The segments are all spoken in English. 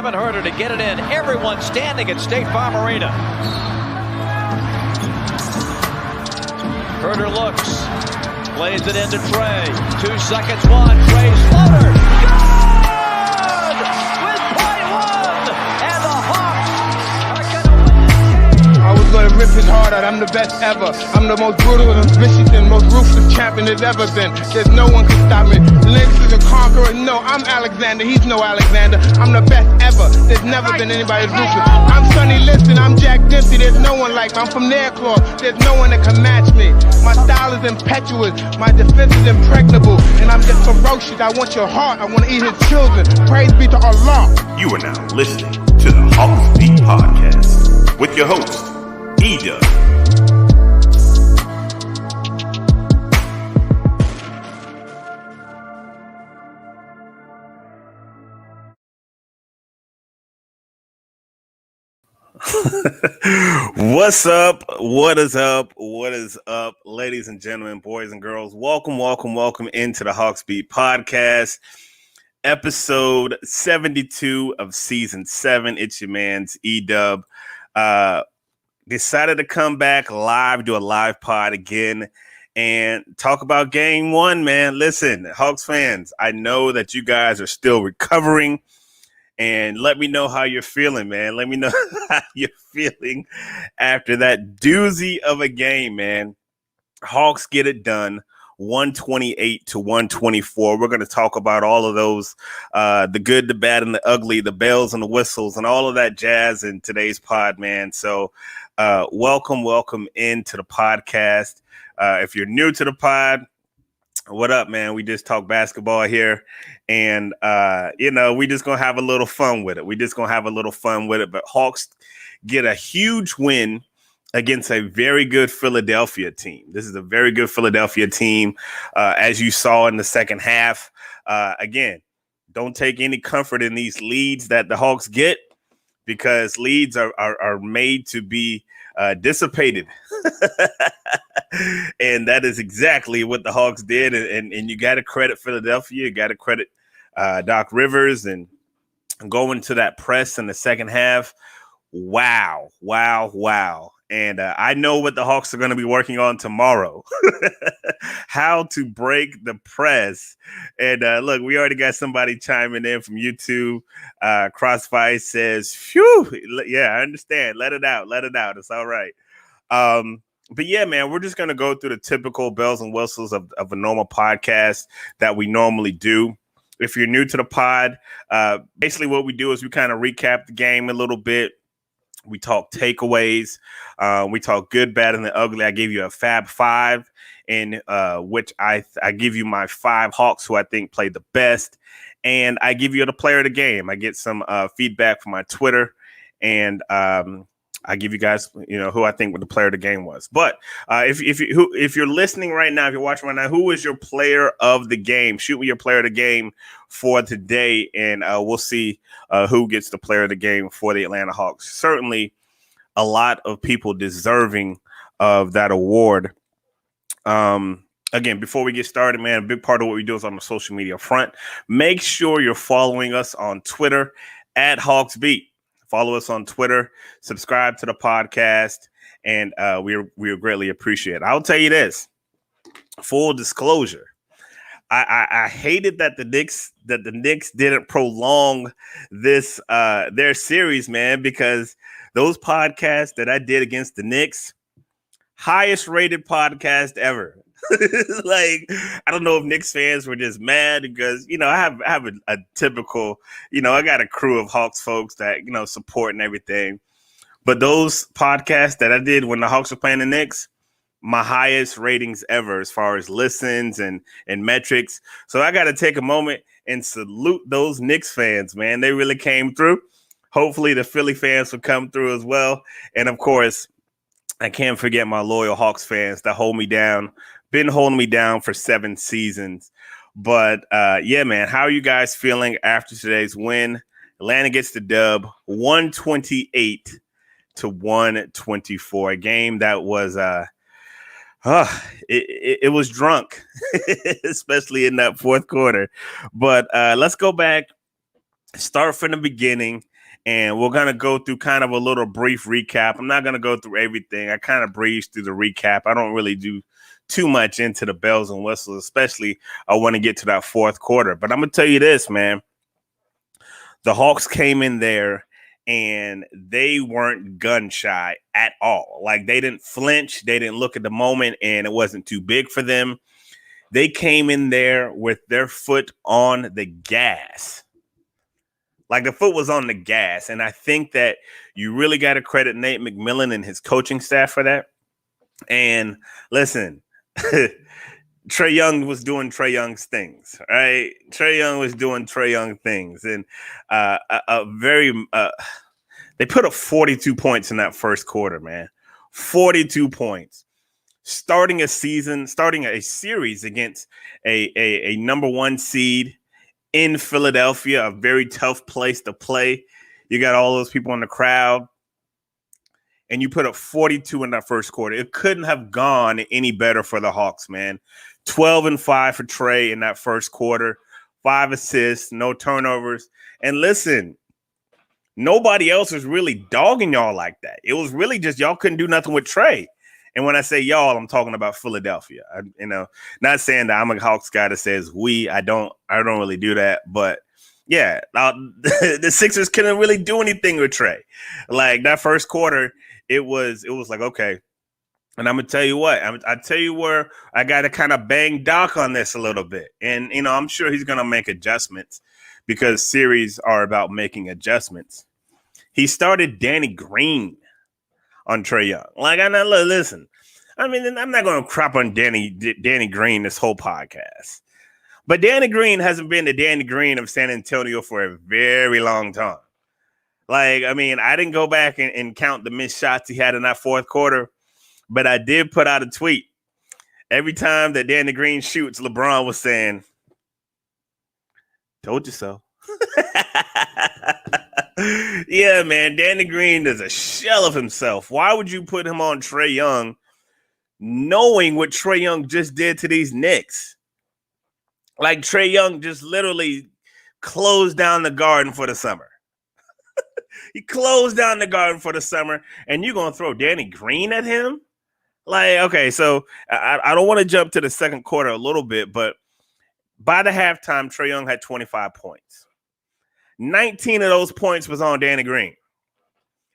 Kevin Herter to get it in. Everyone standing at State Farm Arena. Herter looks, plays it into Trey. 2 seconds, one. Trey's floater. Good! With .1, and the Hawks are going to win this game. I was going to rip his heart out. I'm the best ever. I'm the most brutal and vicious and most ruthless champion there's ever been. There's no one can stop me. Lynx is a conqueror. No, I'm Alexander. He's no Alexander. I'm the best ever. There's never been anybody as ruthless. I'm Sonny Liston. I'm Jack Dempsey. There's no one like me. I'm from their claw. There's no one that can match me. My style is impetuous. My defense is impregnable. And I'm just ferocious. I want your heart. I want to eat his children. Praise be to Allah. You are now listening to the Hawksbeat Podcast with your host, Eda. What's up? What is up? What is up, ladies and gentlemen, boys and girls? Welcome into the Hawksbeat Podcast, episode 72 of season 7. It's your man's E-Dub. Decided to come back live, do a live pod again, and talk about game 1, man. Listen, Hawks fans, I know that you guys are still recovering. And let me know how you're feeling, man. Let me know how you're feeling after that doozy of a game, man. Hawks get it done, 128-124. We're going to talk about all of those, the good, the bad, and the ugly, the bells and the whistles, and all of that jazz in today's pod, man. So welcome into the podcast. If you're new to the pod, what up, man? We just talk basketball here, and we just gonna have a little fun with it. But Hawks get a huge win against a very good Philadelphia team. This is a very good Philadelphia team, as you saw in the second half. Again, don't take any comfort in these leads that the Hawks get, because leads are made to be dissipated. And that is exactly what the Hawks did. And you got to credit Philadelphia. You got to credit Doc Rivers and going to that press in the second half. Wow. And I know what the Hawks are going to be working on tomorrow. How to break the press. And look, we already got somebody chiming in from YouTube. Crossfire says, phew, yeah, I understand. Let it out. It's all right. But yeah, man, we're just going to go through the typical bells and whistles of a normal podcast that we normally do. If you're new to the pod, basically what we do is we kind of recap the game a little bit. We talk takeaways. We talk good, bad, and the ugly. I give you a Fab 5, in which I give you my 5 Hawks who I think played the best. And I give you the player of the game. I get some feedback from my Twitter, and I give you guys, who I think what the player of the game was. But if you're listening right now, if you're watching right now, who is your player of the game? Shoot me your player of the game for today, and we'll see who gets the player of the game for the Atlanta Hawks. Certainly a lot of people deserving of that award. Again, before we get started, man, a big part of what we do is on the social media front. Make sure you're following us on Twitter at Hawksbeat. Follow us on Twitter, subscribe to the podcast, and we greatly appreciate it. I'll tell you this, full disclosure, I hated that the Knicks didn't prolong this their series, man, because those podcasts that I did against the Knicks, highest rated podcast ever. Like, I don't know if Knicks fans were just mad because, I have a typical, I got a crew of Hawks folks that, support and everything. But those podcasts that I did when the Hawks were playing the Knicks, my highest ratings ever as far as listens and metrics. So I got to take a moment and salute those Knicks fans, man. They really came through. Hopefully the Philly fans will come through as well. And of course, I can't forget my loyal Hawks fans that hold me down. Been holding me down for 7 seasons. But yeah, man, how are you guys feeling after today's win? Atlanta gets the dub, 128-124. A game that was it was drunk, especially in that fourth quarter. But let's go back, start from the beginning, And we're going to go through kind of a little brief recap. I'm not going to go through everything. I kind of breeze through the recap. I don't really do too much into the bells and whistles, especially I want to get to that fourth quarter. But I'm going to tell you this, man. The Hawks came in there and they weren't gun shy at all. Like, they didn't flinch. They didn't look at the moment, and it wasn't too big for them. They came in there with their foot on the gas. Like, the foot was on the gas. And I think that you really got to credit Nate McMillan and his coaching staff for that. And listen, Trae Young was doing Trae Young's things, right? Trae Young was doing Trae Young things. And they put up 42 points in that first quarter, man. 42 points. Starting a series against a number one seed in Philadelphia, a very tough place to play. You got all those people in the crowd, and you put up 42 in that first quarter. It couldn't have gone any better for the Hawks, man. 12-5 for Trae in that first quarter, 5 assists, no turnovers. And listen, nobody else was really dogging y'all like that. It was really just y'all couldn't do nothing with Trae. And when I say y'all, I'm talking about Philadelphia. Not saying that I'm a Hawks guy that says we. I don't really do that. But yeah, the Sixers couldn't really do anything with Trae. Like, that first quarter, it was like, okay. And I'm gonna tell you what. I tell you where I got to kind of bang Doc on this a little bit. And I'm sure he's gonna make adjustments, because series are about making adjustments. He started Danny Green on Trae Young. Like, listen, I mean, I'm not going to crap on Danny Green this whole podcast. But Danny Green hasn't been the Danny Green of San Antonio for a very long time. Like, I mean, I didn't go back and count the missed shots he had in that fourth quarter, but I did put out a tweet. Every time that Danny Green shoots, LeBron was saying, "Told you so." Yeah, man, Danny Green is a shell of himself. Why would you put him on Trae Young, knowing what Trae Young just did to these Knicks? Like, Trae Young just literally closed down the Garden for the summer. He closed down the Garden for the summer, and you're going to throw Danny Green at him? Like, okay, so I don't want to jump to the second quarter a little bit, but by the halftime, Trae Young had 25 points. 19 of those points was on Danny Green.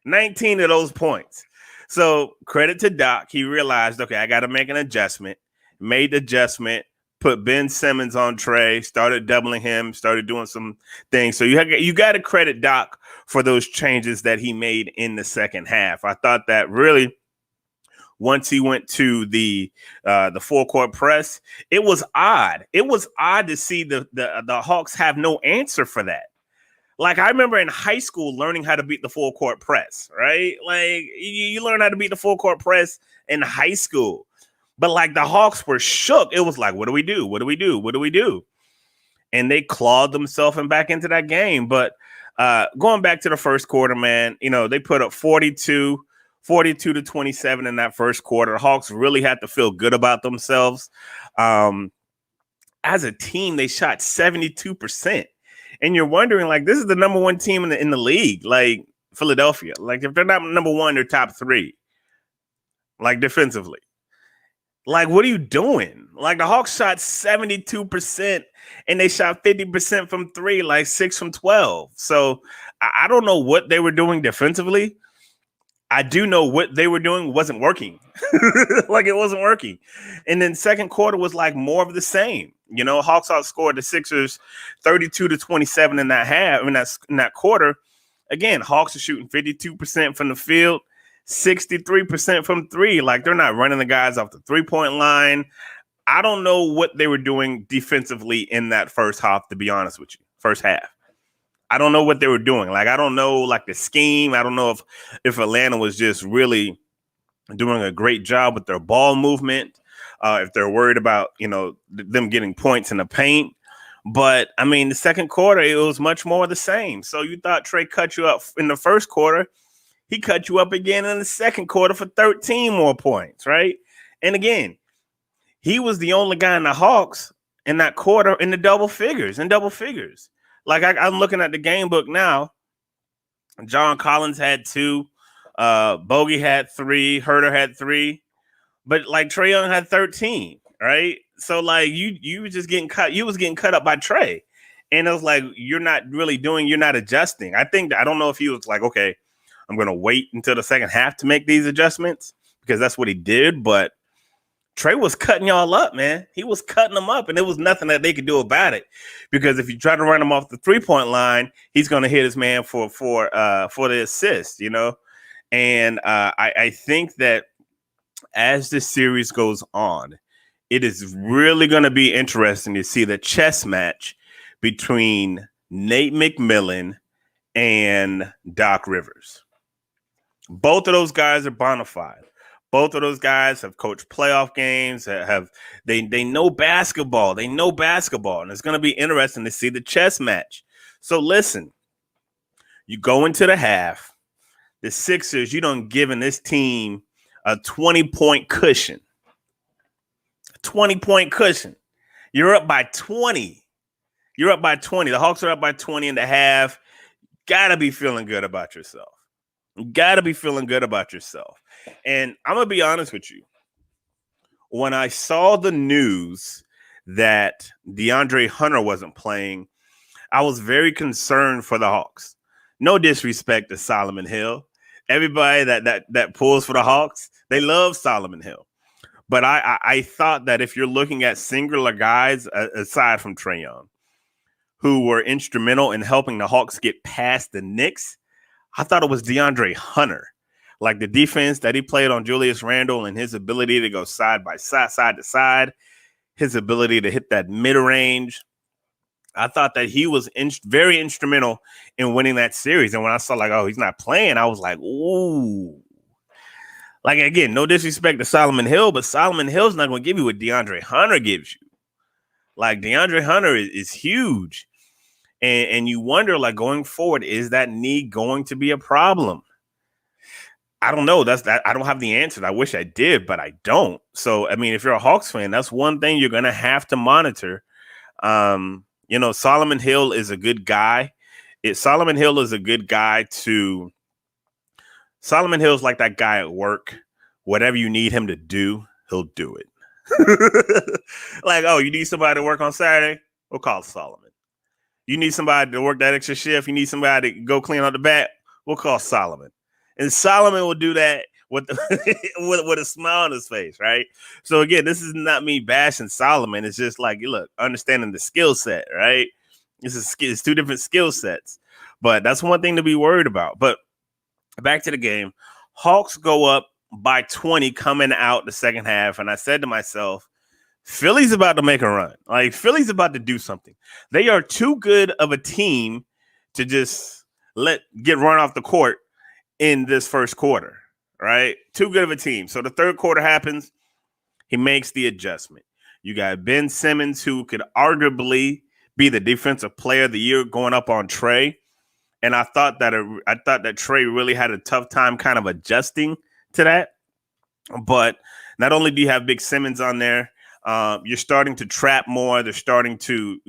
19 of those points. So credit to Doc. He realized, okay, I got to make an adjustment. Made the adjustment, put Ben Simmons on Trae, started doubling him, started doing some things. So you got to credit Doc for those changes that he made in the second half. I thought that really, once he went to the full court press, it was odd. It was odd to see the Hawks have no answer for that. Like, I remember in high school learning how to beat the full court press, right? Like, you learn how to beat the full court press in high school. But, like, the Hawks were shook. It was like, what do we do? What do we do? What do we do? And they clawed themselves back into that game. But going back to the first quarter, man, they put up 42 to 27 in that first quarter. The Hawks really had to feel good about themselves. As a team, they shot 72%. And you're wondering, like, this is the number one team in the league, like Philadelphia. Like, if they're not number one, they're top three, like, defensively. Like, what are you doing? Like, the Hawks shot 72% and they shot 50% from three, like 6 from 12. So I don't know what they were doing defensively. I do know what they were doing wasn't working. Like, it wasn't working. And then second quarter was like more of the same. Hawks outscored the Sixers 32 to 27 in that half. In that quarter. Again, Hawks are shooting 52% from the field, 63% from three. Like, they're not running the guys off the 3-point line. I don't know what they were doing defensively in that first half, to be honest with you. First half. I don't know what they were doing. Like, I don't know, like, the scheme. I don't know if Atlanta was just really doing a great job with their ball movement. If they're worried about, them getting points in the paint. But, I mean, the second quarter, it was much more the same. So you thought Trae cut you up in the first quarter. He cut you up again in the second quarter for 13 more points, right? And again, he was the only guy in the Hawks in that quarter in double figures. Like, I'm looking at the game book now, John Collins had 2. Bogey had 3. Herter had 3. But like Trae Young had 13, right? So like you were just getting cut. You was getting cut up by Trae. And it was like, you're not adjusting. I don't know if he was like, okay, I'm going to wait until the second half to make these adjustments, because that's what he did. But Trae was cutting y'all up, man. He was cutting them up, and there was nothing that they could do about it. Because if you try to run him off the 3-point line, he's going to hit his man for the assist, you know? And I think that as this series goes on, it is really going to be interesting to see the chess match between Nate McMillan and Doc Rivers. Both of those guys are bona fide. Both of those guys have coached playoff games. They know basketball. They know basketball, and it's going to be interesting to see the chess match. So listen, you go into the half. The Sixers, you done given this team a 20-point cushion. A 20-point cushion. You're up by 20. You're up by 20. The Hawks are up by 20 in the half. Gotta be feeling good about yourself. Gotta be feeling good about yourself. And I'm gonna be honest with you. When I saw the news that DeAndre Hunter wasn't playing, I was very concerned for the Hawks. No disrespect to Solomon Hill. Everybody that pulls for the Hawks, they love Solomon Hill. But I thought that if you're looking at singular guys, aside from Trae Young, who were instrumental in helping the Hawks get past the Knicks, I thought it was DeAndre Hunter. Like the defense that he played on Julius Randle and his ability to go side to side, his ability to hit that mid-range. I thought that he was very instrumental in winning that series. And when I saw like, oh, he's not playing, I was like, ooh. Like, again, no disrespect to Solomon Hill, but Solomon Hill's not going to give you what DeAndre Hunter gives you. Like, DeAndre Hunter is huge. And you wonder, like, going forward, is that knee going to be a problem? I don't know. I don't have the answer. I wish I did, but I don't. So, I mean, if you're a Hawks fan, that's one thing you're going to have to monitor. You know, Solomon Hill is a good guy. Solomon Hill is like that guy at work. Whatever you need him to do, he'll do it. Like, oh, you need somebody to work on Saturday? We'll call Solomon. You need somebody to work that extra shift? You need somebody to go clean out the back? We'll call Solomon. And Solomon will do that with with a smile on his face, right? So again, this is not me bashing Solomon. It's just like, look, understanding the skill set, right? It's 2 different skill sets, but that's one thing to be worried about. But back to the game, Hawks go up by 20 coming out the second half, and I said to myself, Philly's about to make a run. Like, Philly's about to do something. They are too good of a team to just get run off the court in this first quarter, right? Too good of a team. So the third quarter happens. He makes the adjustment. You got Ben Simmons, who could arguably be the defensive player of the year, going up on Trae. And I thought that Trae really had a tough time kind of adjusting to that. But not only do you have Big Simmons on there, you're starting to trap more. They're starting to,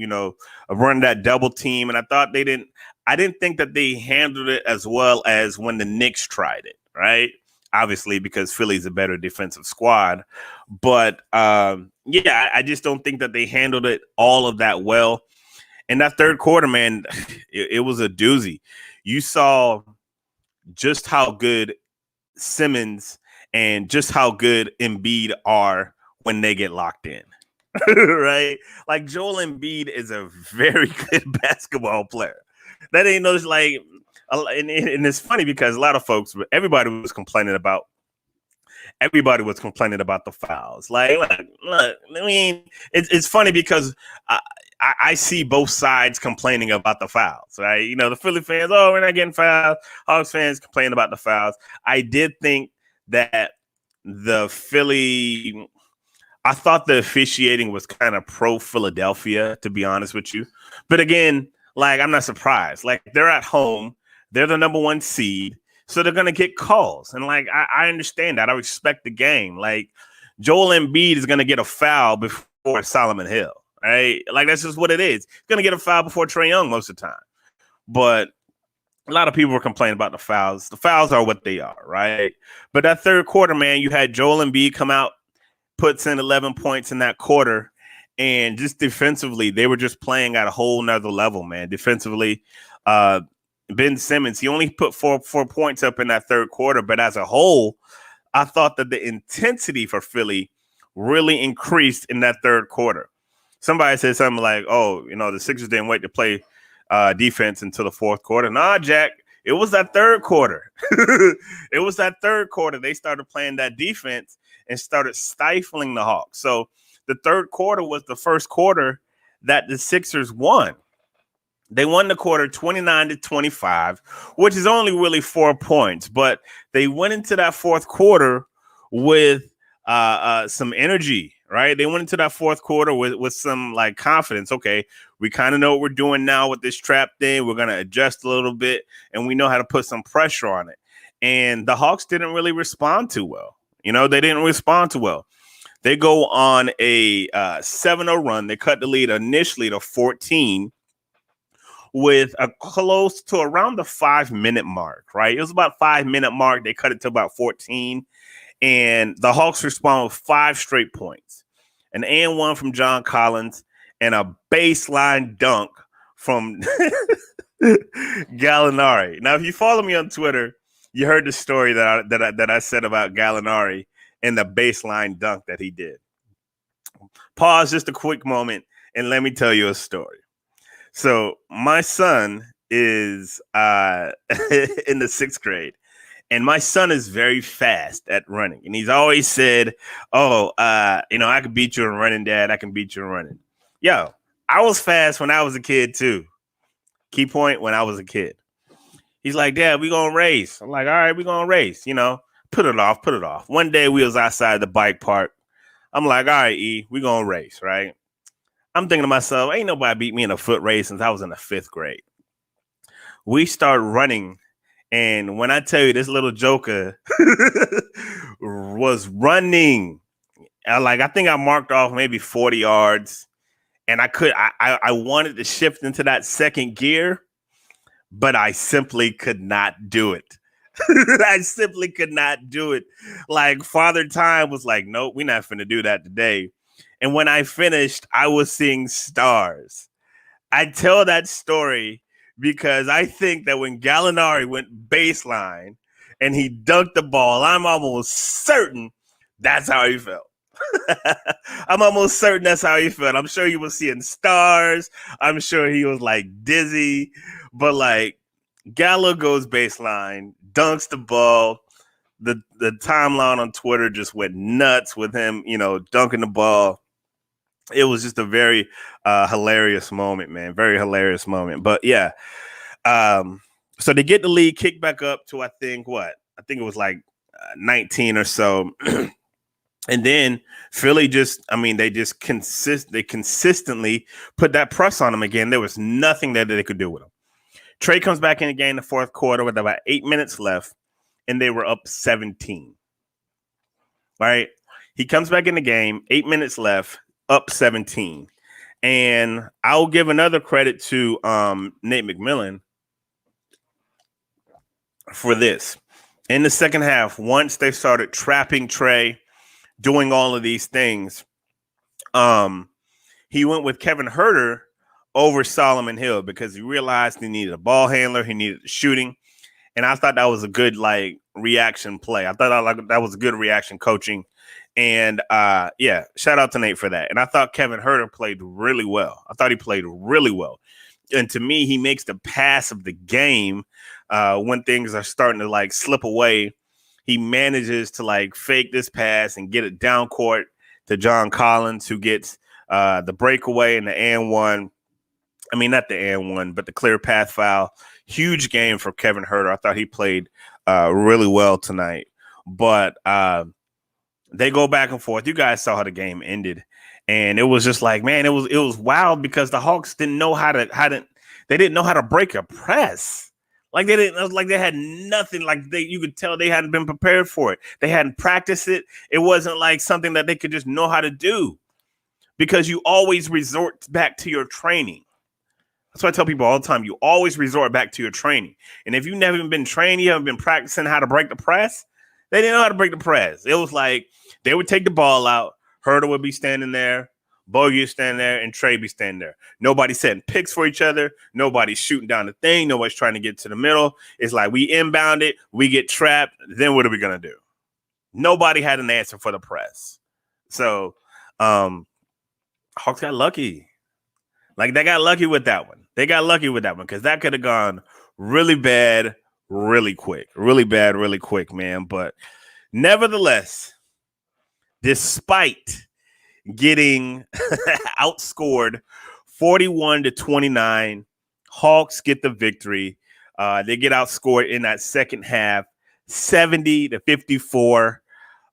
run that double team. And I didn't think that they handled it as well as when the Knicks tried it, right? Obviously, because Philly's a better defensive squad. But, I just don't think that they handled it all of that well. And that third quarter, man, it was a doozy. You saw just how good Simmons and just how good Embiid are when they get locked in, right? Like, Joel Embiid is a very good basketball player. That ain't no, like, and it's funny because a lot of folks, everybody was complaining about the fouls. Like, look, I mean, it's funny because I see both sides complaining about the fouls, right? The Philly fans, oh, we're not getting fouled. Hawks fans complaining about the fouls. I did think that I thought the officiating was kind of pro Philadelphia, to be honest with you. But again, like, I'm not surprised. Like, they're at home. They're the number 1 seed. So they're going to get calls. And, like, I understand that. I respect the game. Like, Joel Embiid is going to get a foul before Solomon Hill, right? Like, that's just what it is. He's going to get a foul before Trae Young most of the time. But a lot of people were complaining about the fouls. The fouls are what they are, right? But that third quarter, man, you had Joel Embiid come out, puts in 11 points in that quarter, and just defensively, they were just playing at a whole nother level, man. Defensively, Ben Simmons, he only put four points up in that third quarter, but as a whole, I thought that the intensity for Philly really increased in that third quarter. Somebody said something like, oh, the Sixers didn't wait to play defense until the fourth quarter. Nah, Jack, it was that third quarter. It was that third quarter. They started playing that defense and started stifling the Hawks. So the third quarter was the first quarter that the Sixers won. They won the quarter 29-25, which is only really 4 points, but they went into that fourth quarter with some energy, right? They went into that fourth quarter with some like confidence. Okay, we kind of know what we're doing now with this trap thing. We're going to adjust a little bit, and we know how to put some pressure on it. And the Hawks didn't really respond too well. They didn't respond too well. They go on a 7-0 run. They cut the lead initially to 14 with a close to around the 5-minute mark, right? It was about 5-minute mark. They cut it to about 14. And the Hawks respond with 5 straight points. An and one from John Collins and a baseline dunk from Gallinari. Now, if you follow me on Twitter, you heard the story that I said about Gallinari and the baseline dunk that he did. Pause just a quick moment and let me tell you a story. So my son is in the 6th grade. And my son is very fast at running. And he's always said, I can beat you in running, Dad. I can beat you in running. Yo, I was fast when I was a kid, too. Key point, when I was a kid. He's like, Dad, we going to race. I'm like, all right, we going to race. Put it off. One day we was outside the bike park. I'm like, all right, E, we going to race, right? I'm thinking to myself, ain't nobody beat me in a foot race since I was in the 5th grade. We start running. And when I tell you this little joker was running, I think I marked off maybe 40 yards, and I wanted to shift into that second gear, but I simply could not do it. I simply could not do it. Like Father Time was like, nope, we're not finna do that today. And when I finished, I was seeing stars. I tell that story because I think that when Gallinari went baseline and he dunked the ball, I'm almost certain that's how he felt. I'm almost certain that's how he felt. I'm sure he was seeing stars. I'm sure he was like dizzy. But like Gallo goes baseline, dunks the ball. The timeline on Twitter just went nuts with him, dunking the ball. It was just a very hilarious moment, man. Very hilarious moment. But yeah, so they get the lead, kick back up to I think it was like 19 or so. And then Philly they consistently put that press on them again. There was nothing that they could do with them. Trey comes back in the game in the fourth quarter with about 8 minutes left, and they were up 17. Right? He comes back in the game, 8 minutes left, up 17. And I'll give another credit to Nate McMillan for this. In the second half, once they started trapping Trey, doing all of these things, he went with Kevin Huerter over Solomon Hill because he realized he needed a ball handler, he needed shooting. And I thought that was a good reaction play. I thought that was a good reaction coaching. And shout out to Nate for that. And I thought Kevin Huerter played really well. I thought he played really well. And to me, he makes the pass of the game when things are starting to slip away. He manages to fake this pass and get it down court to John Collins, who gets the breakaway and the and one. I mean, not the and one, but the clear path foul. Huge game for Kevin Huerter. I thought he played really well tonight. But they go back and forth. You guys saw how the game ended, and it was just it was wild because the Hawks didn't know how to break a press. They had nothing. You could tell they hadn't been prepared for it. They hadn't practiced it. It wasn't something that they could just know how to do, because you always resort back to your training. That's why I tell people all the time, you always resort back to your training. And if you've never been trained, you haven't been practicing how to break the press, they didn't know how to break the press. It was like they would take the ball out, Herder would be standing there, Bogey would stand there, and Trey be standing there. Nobody's setting picks for each other. Nobody's shooting down the thing. Nobody's trying to get to the middle. It's like we inbound it, we get trapped. Then what are we going to do? Nobody had an answer for the press. So Hawks got lucky. Like, they got lucky with that one. They got lucky with that one because that could have gone really bad, really quick. Really bad, really quick, man. But nevertheless, despite getting outscored 41-29, Hawks get the victory. They get outscored in that second half, 70-54,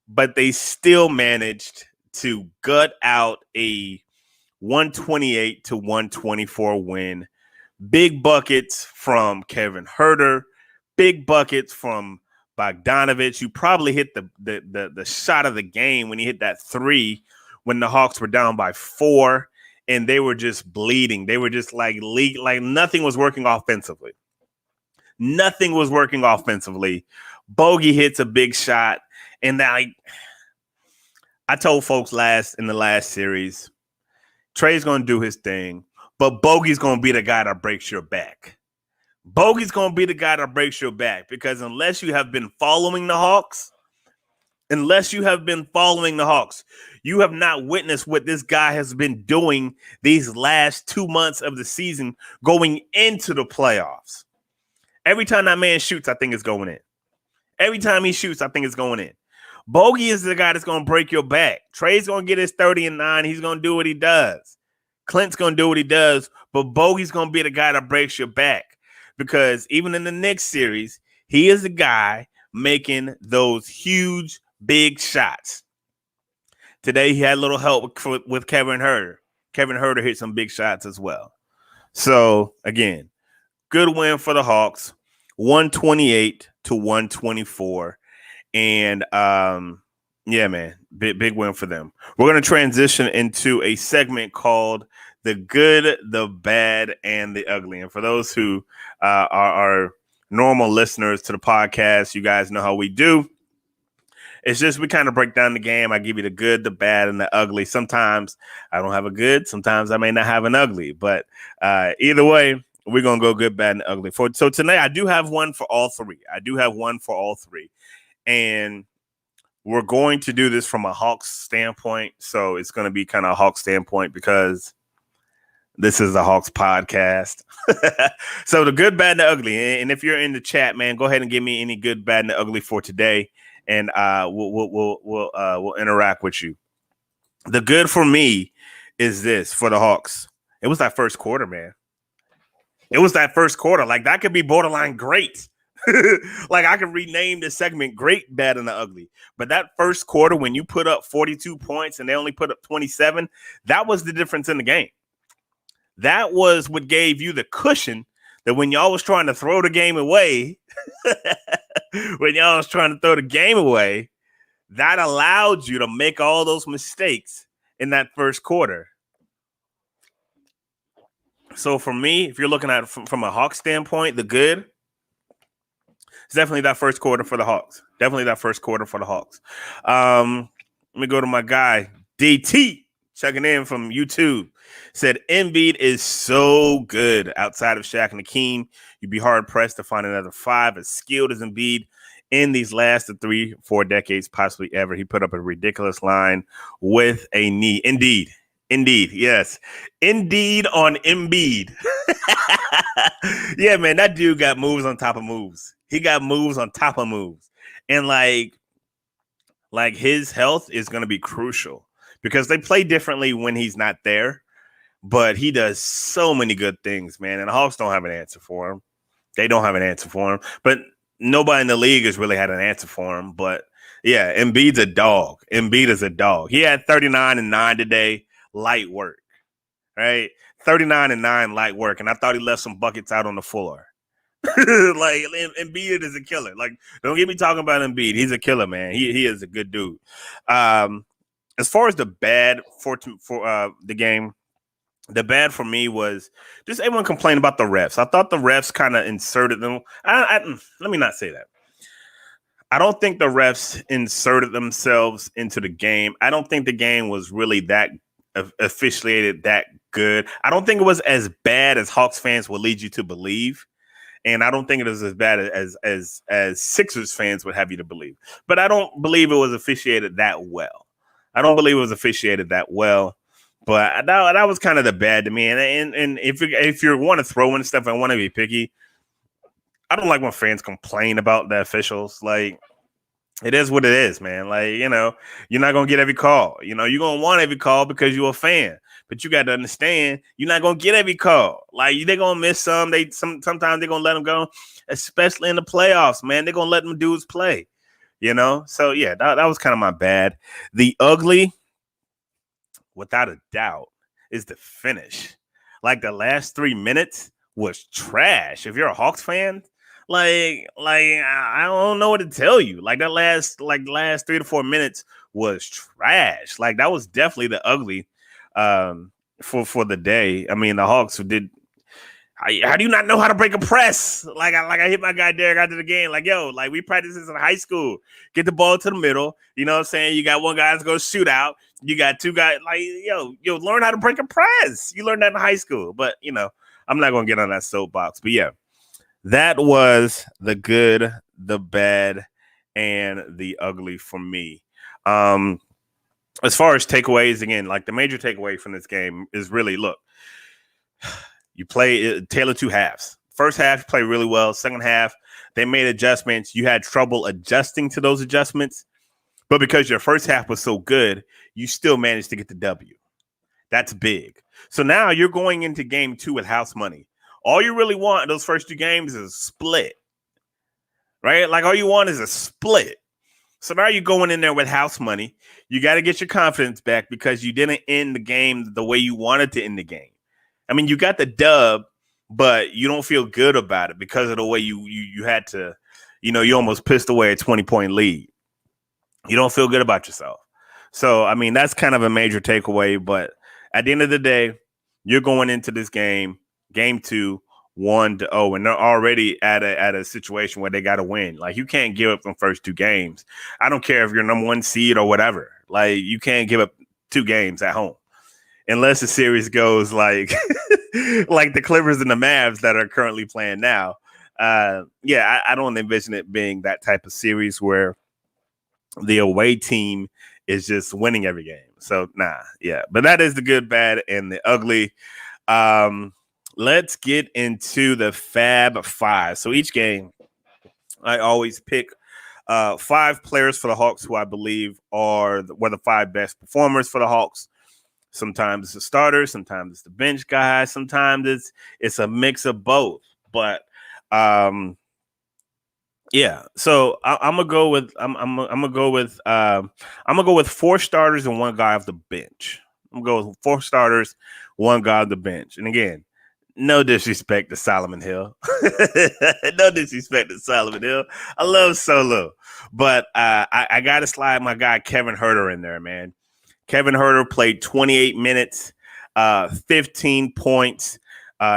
but they still managed to gut out a 128-124 win. Big buckets from Kevin Herder, big buckets from Bogdanovich. You probably hit the shot of the game when he hit that three when the Hawks were down by 4 and they were just bleeding. They were just like nothing was working offensively. Nothing was working offensively. Bogey hits a big shot, and I told folks in the last series, Trey's going to do his thing, but Bogey's going to be the guy that breaks your back. Bogey's going to be the guy that breaks your back because unless you have been following the Hawks, you have not witnessed what this guy has been doing these last 2 months of the season going into the playoffs. Every time that man shoots, I think it's going in. Every time he shoots, I think it's going in. Bogey is the guy that's going to break your back. Trey's going to get his 30 and 9. He's going to do what he does. Clint's going to do what he does, but Bogey's going to be the guy that breaks your back because even in the next series, he is the guy making those huge, big shots. Today, he had a little help with Kevin Herder. Kevin Herder hit some big shots as well. So, again, good win for the Hawks, 128-124. And yeah, man, big win for them. We're going to transition into a segment called The Good, the Bad, and the Ugly. And for those who are normal listeners to the podcast, you guys know how we do. It's just we kind of break down the game. I give you the good, the bad, and the ugly. Sometimes I don't have a good. Sometimes I may not have an ugly. But either way, we're going to go good, bad, and ugly. So tonight, I do have one for all three. And we're going to do this from a Hawks standpoint. So it's going to be kind of a Hawks standpoint because this is the Hawks podcast. So the good, bad, and the ugly. And if you're in the chat, man, go ahead and give me any good, bad, and the ugly for today. And we'll interact with you. The good for me is this for the Hawks. It was that first quarter, man. It was that first quarter. Like, that could be borderline great. Like, I could rename this segment Great, Bad, and the Ugly. But that first quarter, when you put up 42 points and they only put up 27, that was the difference in the game. That was what gave you the cushion that when y'all was trying to throw the game away, that allowed you to make all those mistakes in that first quarter. So for me, if you're looking at it from a Hawks standpoint, the good, it's definitely that first quarter for the Hawks. Let me go to my guy, DT, checking in from YouTube. Said Embiid is so good outside of Shaq and Hakeem. You'd be hard-pressed to find another 5 as skilled as Embiid in these last 3-4 decades, possibly ever. He put up a ridiculous line with a knee. Indeed, yes. Indeed on Embiid. Yeah, man, that dude got moves on top of moves. He got moves on top of moves. And like his health is going to be crucial because they play differently when he's not there. But he does so many good things, man. And the Hawks don't have an answer for him. They don't have an answer for him. But nobody in the league has really had an answer for him. But, yeah, Embiid's a dog. Embiid is a dog. He had 39 and 9 today. Light work, right? 39 and 9 light work. And I thought he left some buckets out on the floor. Like, Embiid is a killer. Like, don't get me talking about Embiid. He's a killer, man. He is a good dude. As far as the bad for the game, The bad for me was just everyone complained about the refs. I thought the refs kind of inserted them. Let me not say that. I don't think the refs inserted themselves into the game. I don't think the game was really that officiated that good. I don't think it was as bad as Hawks fans will lead you to believe. And I don't think it was as bad as Sixers fans would have you to believe. But I don't believe it was officiated that well. But that was kind of the bad to me. And if you want to throw in stuff and want to be picky, I don't like when fans complain about the officials. Like, it is what it is, man. Like, you're not going to get every call. You're going to want every call because you're a fan. But you got to understand, you're not going to get every call. Like, they're going to miss some. Sometimes they're going to let them go, especially in the playoffs, man. They're going to let them dudes play, So, yeah, that was kind of my bad. The ugly, without a doubt, is the finish. Like, the last 3 minutes was trash. If you're a Hawks fan, like I don't know what to tell you. Like, the last 3 to 4 minutes was trash. Like, that was definitely the ugly for the day. I mean, the Hawks did. How do you not know how to break a press? Like I hit my guy Derek after the game. Like, yo, like, we practice this in high school. Get the ball to the middle. You know what I'm saying? You got one guy that's going to shoot out. You got two guys. Like, yo, learn how to break a press. You learned that in high school. But, I'm not going to get on that soapbox. But, yeah, that was the good, the bad, and the ugly for me. As far as takeaways, again, like, the major takeaway from this game is really, look, you play tailor 2 halves. First half, you play really well. Second half, they made adjustments. You had trouble adjusting to those adjustments. But because your first half was so good, you still managed to get the W. That's big. So now you're going into game 2 with house money. All you really want in those first 2 games is a split, right? Like, all you want is a split. So now you're going in there with house money. You got to get your confidence back because you didn't end the game the way you wanted to end the game. I mean, you got the dub, but you don't feel good about it because of the way you had to, you almost pissed away a 20-point lead. You don't feel good about yourself. So, I mean, that's kind of a major takeaway. But at the end of the day, you're going into this game 2, 1-0, and they're already at a situation where they got to win. Like, you can't give up the first 2 games. I don't care if you're number 1 seed or whatever. Like, you can't give up 2 games at home unless the series goes like like the Clippers and the Mavs that are currently playing now. I don't envision it being that type of series where the away team is just winning every game. So, but that is the good, bad, and the ugly. Let's get into the Fab 5. So each game, I always pick 5 players for the Hawks who I believe were the 5 best performers for the Hawks. Sometimes it's the starters, sometimes it's the bench guys, sometimes it's a mix of both. But so I'm gonna go with 4 starters and 1 guy off the bench. I'm gonna go with 4 starters, 1 guy off the bench. And again, no disrespect to Solomon Hill. No disrespect to Solomon Hill. I love Solo. But I got to slide my guy Kevin Huerter in there, man. Kevin Huerter played 28 minutes, 15 points,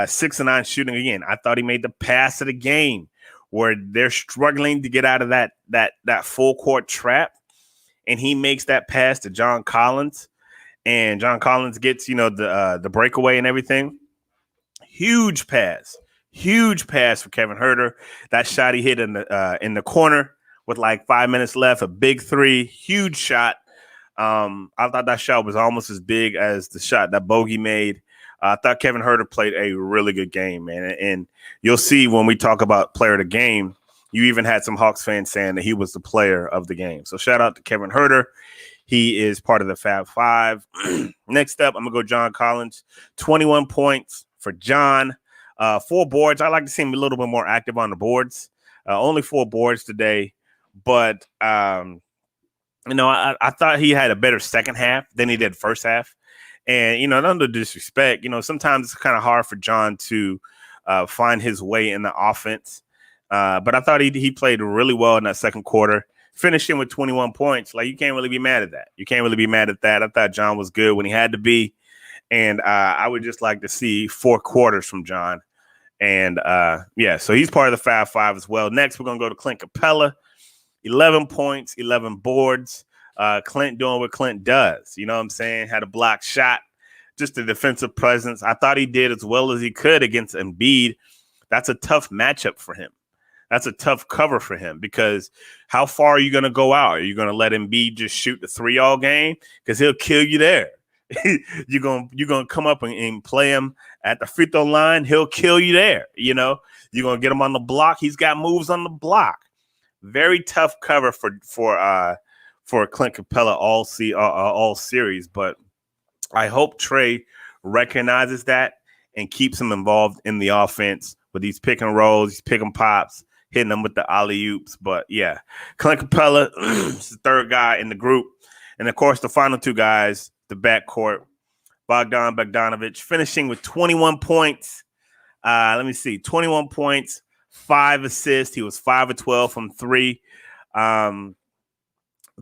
6 of 9 shooting. Again, I thought he made the pass of the game where they're struggling to get out of that full court trap. And he makes that pass to John Collins. And John Collins gets, the breakaway and everything. Huge pass for Kevin Huerter. That shot he hit in the corner with like 5 minutes left, a big 3, huge shot. I thought that shot was almost as big as the shot that Bogey made. I thought Kevin Huerter played a really good game, man. And you'll see when we talk about player of the game, you even had some Hawks fans saying that he was the player of the game. So shout out to Kevin Huerter. He is part of the Fab 5. Next up, I'm going to go John Collins. 21 points for John. 4 boards. I like to see him a little bit more active on the boards. Only 4 boards today. But, I thought he had a better second half than he did first half. And, none of disrespect, sometimes it's kind of hard for John to find his way in the offense. But I thought he played really well in that second quarter, finishing with 21 points. Like, you can't really be mad at that. I thought John was good when he had to be. And I would just like to see 4 quarters from John. And so he's part of the Fab Five as well. Next, we're going to go to Clint Capella. 11 points, 11 boards. Clint doing what Clint does. You know what I'm saying? Had a block shot, just a defensive presence. I thought he did as well as he could against Embiid. That's a tough matchup for him. That's a tough cover for him because how far are you going to go out? Are you going to let Embiid just shoot the 3 all game? Because he'll kill you there. You're gonna come up and play him at the free throw line. He'll kill you there. You know, you're gonna get him on the block. He's got moves on the block. Very tough cover for Clint Capella all series. But I hope Trey recognizes that and keeps him involved in the offense with these pick and rolls, these pick and pops, hitting them with the alley oops. But yeah, Clint Capella is the third guy in the group, and of course the final 2 guys. The backcourt, Bogdanovic finishing with 21 points. Let me see, 21 points, 5 assists. He was 5 of 12 from 3.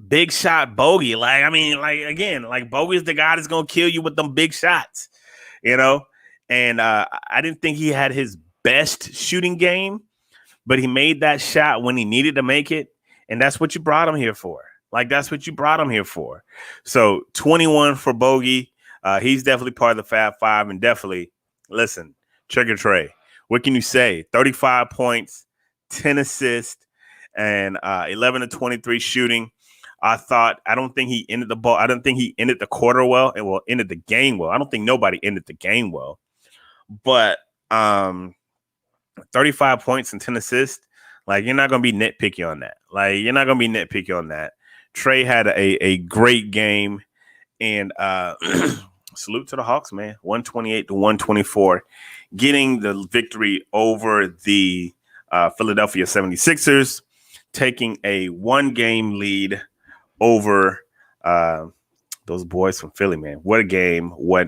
Big shot bogey. Bogey is the guy that's gonna kill you with them big shots, you know. And I didn't think he had his best shooting game, but he made that shot when he needed to make it, and that's what you brought him here for. That's what you brought him here for. So 21 for Bogey. He's definitely part of the Fab Five. And definitely, listen, Trigger Trey. What can you say? 35 points, 10 assists, and 11 to 23 shooting. I don't think he ended the ball. I don't think he ended the quarter well and ended the game well. I don't think nobody ended the game well. But 35 points and 10 assists, you're not going to be nitpicky on that. Trey had a great game, and salute to the Hawks, man. 128 to 124, getting the victory over the Philadelphia 76ers, taking a 1-game lead over those boys from Philly, man. What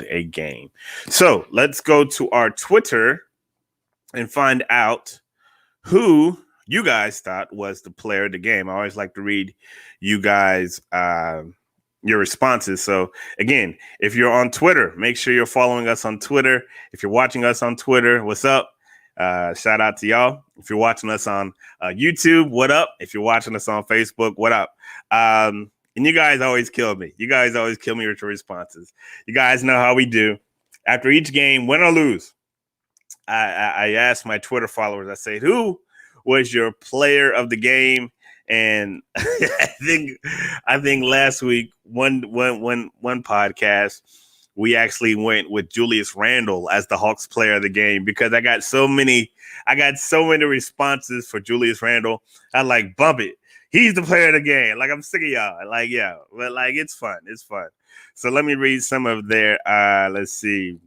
a game. So let's go to our Twitter and find out who you guys thought was the player of the game. I always like to read you guys your responses. So again, if you're on Twitter, make sure you're following us on Twitter. If you're watching us on Twitter, what's up? Shout out to y'all. If you're watching us on YouTube, what up? If you're watching us on Facebook, what up? And you guys always kill me. You guys always kill me with your responses. You guys know how we do. After each game, win or lose, I asked my Twitter followers, I said, who was your player of the game? And I think last week, one podcast, we actually went with Julius Randle as the Hawks player of the game because I got so many responses for Julius Randle. I bump it. He's the player of the game. I'm sick of y'all. But it's fun. It's fun. So let me read some of their, let's see.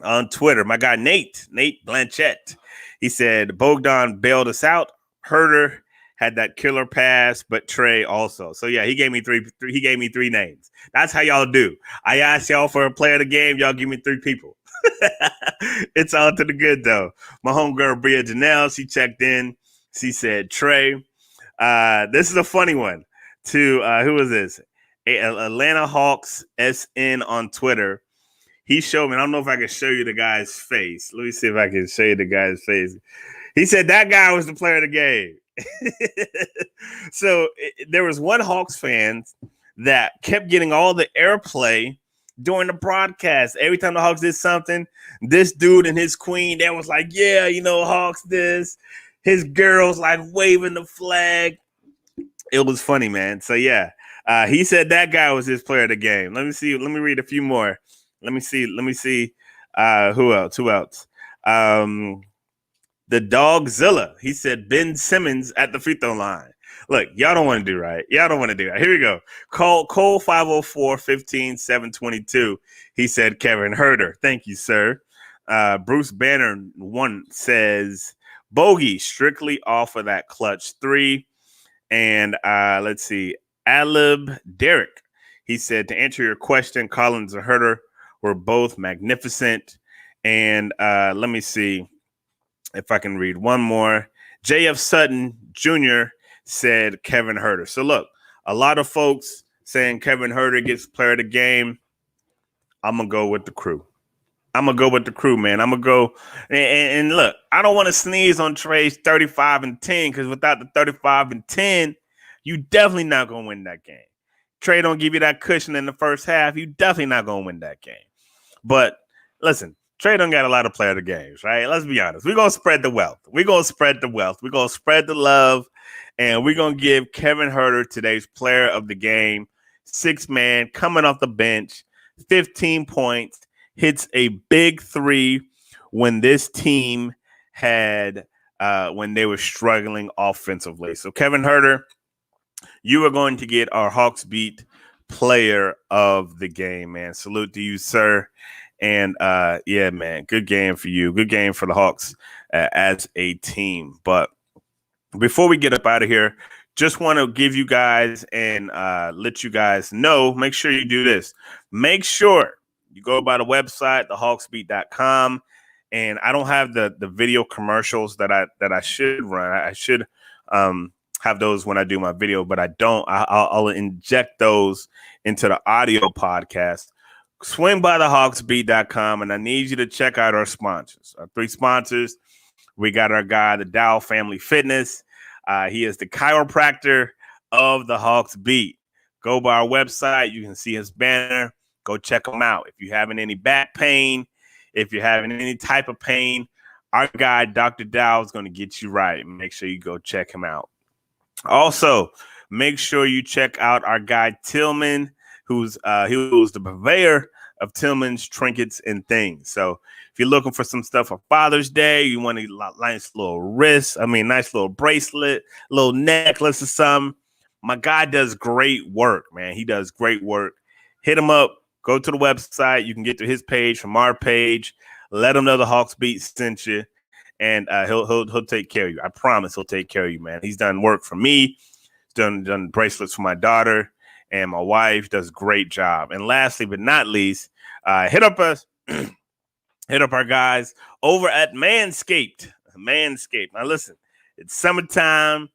On Twitter, my guy Nate Blanchett, he said Bogdan bailed us out. Herder had that killer pass, but Trey also. So yeah, he gave me three. He gave me 3 names. That's how y'all do. I asked y'all for a player of the game. Y'all give me 3 people. It's all to the good though. My homegirl Bria Janelle, she checked in. She said Trey. This is a funny one. To who is this? Atlanta Hawks SN on Twitter. He showed me. I don't know if I can show you the guy's face. Let me see if I can show you the guy's face. He said that guy was the player of the game. So there was one Hawks fan that kept getting all the airplay during the broadcast. Every time the Hawks did something, this dude and his queen, they was like, yeah, Hawks this. His girls waving the flag. It was funny, man. So yeah, he said that guy was his player of the game. Let me see. Let me read a few more. Let me see. Who else? The Dogzilla. He said Ben Simmons at the free throw line. Look, y'all don't want to do right. Here we go. Cole 504-15-722. He said Kevin Herter. Thank you, sir. Bruce Banner 1 says Bogey strictly off of that clutch 3. And let's see. Alib Derek. He said to answer your question, Collins and Herter were both magnificent. And let me see if I can read one more. J.F. Sutton Jr. said Kevin Herter. So look, a lot of folks saying Kevin Herter gets player of the game. I'm going to go with the crew. I'm going to go with the crew, man. I'm going to go. And look, I don't want to sneeze on Trey's 35-10 because without the 35-10, you definitely not going to win that game. Trey don't give you that cushion in the first half. You definitely not going to win that game. But listen, Trey don't got a lot of player of the games, right? Let's be honest. We're going to spread the wealth. We're going to spread the wealth. We're going to spread the love. And we're going to give Kevin Huerter today's player of the game. 6-man, coming off the bench, 15 points, hits a big three when this team had when they were struggling offensively. So Kevin Huerter, you are going to get our Hawksbeat player of the game, man. Salute to you, sir. And yeah, man, good game for you. Good game for the Hawks as a team. But before we get up out of here, just want to give you guys and let you guys know, make sure you do this. Make sure you go by the website, thehawksbeat.com. And I don't have the video commercials that I should run. I should have those when I do my video, but I don't. I'll inject those into the audio podcast. Swing by thehawksbeat.com, and I need you to check out our sponsors. Our 3 sponsors. We got our guy, the Dow Family Fitness. He is the chiropractor of the Hawks Beat. Go by our website. You can see his banner. Go check him out. If you're having any back pain, if you're having any type of pain, our guy, Dr. Dow, is going to get you right. Make sure you go check him out. Also, make sure you check out our guy, Tillman, he was the purveyor of Tillman's trinkets and things. So if you're looking for some stuff for Father's Day, you want a nice little wrist, nice little bracelet, little necklace or something, my guy does great work, man. He does great work. Hit him up. Go to the website. You can get to his page from our page. Let him know the Hawks Beat sent you, and he'll take care of you. I promise he'll take care of you, man. He's done work for me. He's done bracelets for my daughter. And my wife does a great job. And lastly, but not least, hit up our guys over at Manscaped. Manscaped. Now listen, it's summertime.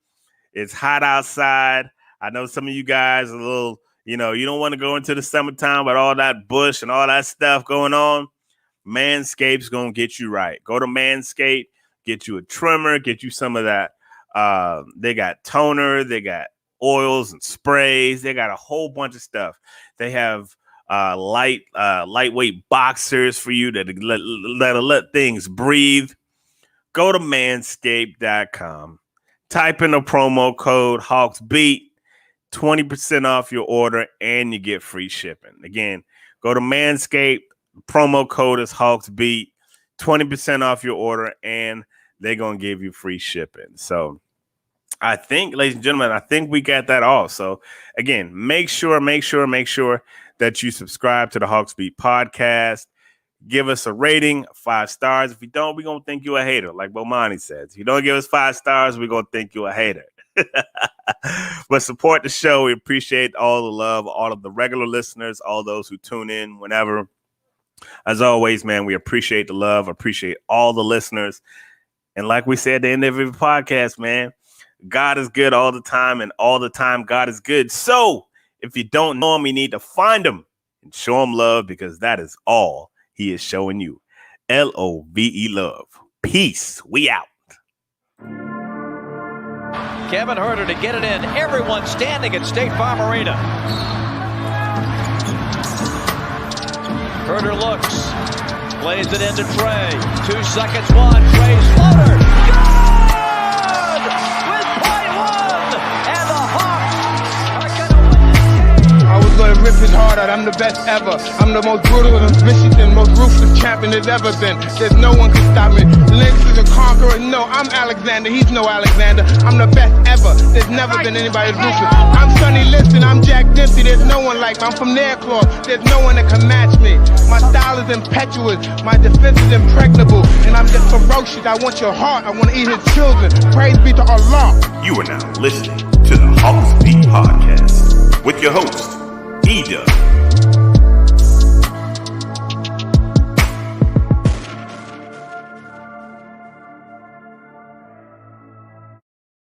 It's hot outside. I know some of you guys are a little, you don't want to go into the summertime with all that bush and all that stuff going on. Manscaped's going to get you right. Go to Manscaped, get you a trimmer, get you some of that. They got toner. They got oils and sprays. They got a whole bunch of stuff. They have lightweight boxers for you that let things breathe. Go to manscaped.com. Type in the promo code Hawksbeat, 20% off your order, and you get free shipping. Again, go to Manscaped. Promo code is Hawksbeat, 20% off your order, and they're going to give you free shipping. So I think, ladies and gentlemen, we got that all. So again, make sure that you subscribe to the Hawksbeat Podcast. Give us a rating, 5 stars. If you don't, we're going to think you're a hater, like Bomani says. If you don't give us 5 stars, we're going to think you're a hater. But support the show. We appreciate all the love, all of the regular listeners, all those who tune in whenever. As always, man, we appreciate the love, appreciate all the listeners. And like we said at the end of every podcast, man, God is good all the time, and all the time God is good. So if you don't know him, you need to find him and show him love, because that is all he is showing you. LOVE, love. Peace. We out. Kevin Huerter to get it in. Everyone standing at State Farm Arena. Huerter looks. Plays it into Trey. 2 seconds, one. Trey's floater. Good! With .1! And the Hawks are going to win this game. I was going to rip his heart out. I'm the best ever. I'm the most brutal and vicious and most ruthless champion there's ever been. There's no one can stop me. Lynx is a conqueror. No, I'm Alexander. He's no Alexander. I'm the best ever. There's never been anybody as ruthless. I'm Sonny Liston. I'm Jack Dempsey. There's no one like me. I'm from Nairclaw. There's no one that can match me. My style is impetuous. My defense is impregnable. And I'm just ferocious. I want your heart. I want to eat his children. Praise be to Allah. You are now listening to the Hawksbeat Podcast with your host, Ida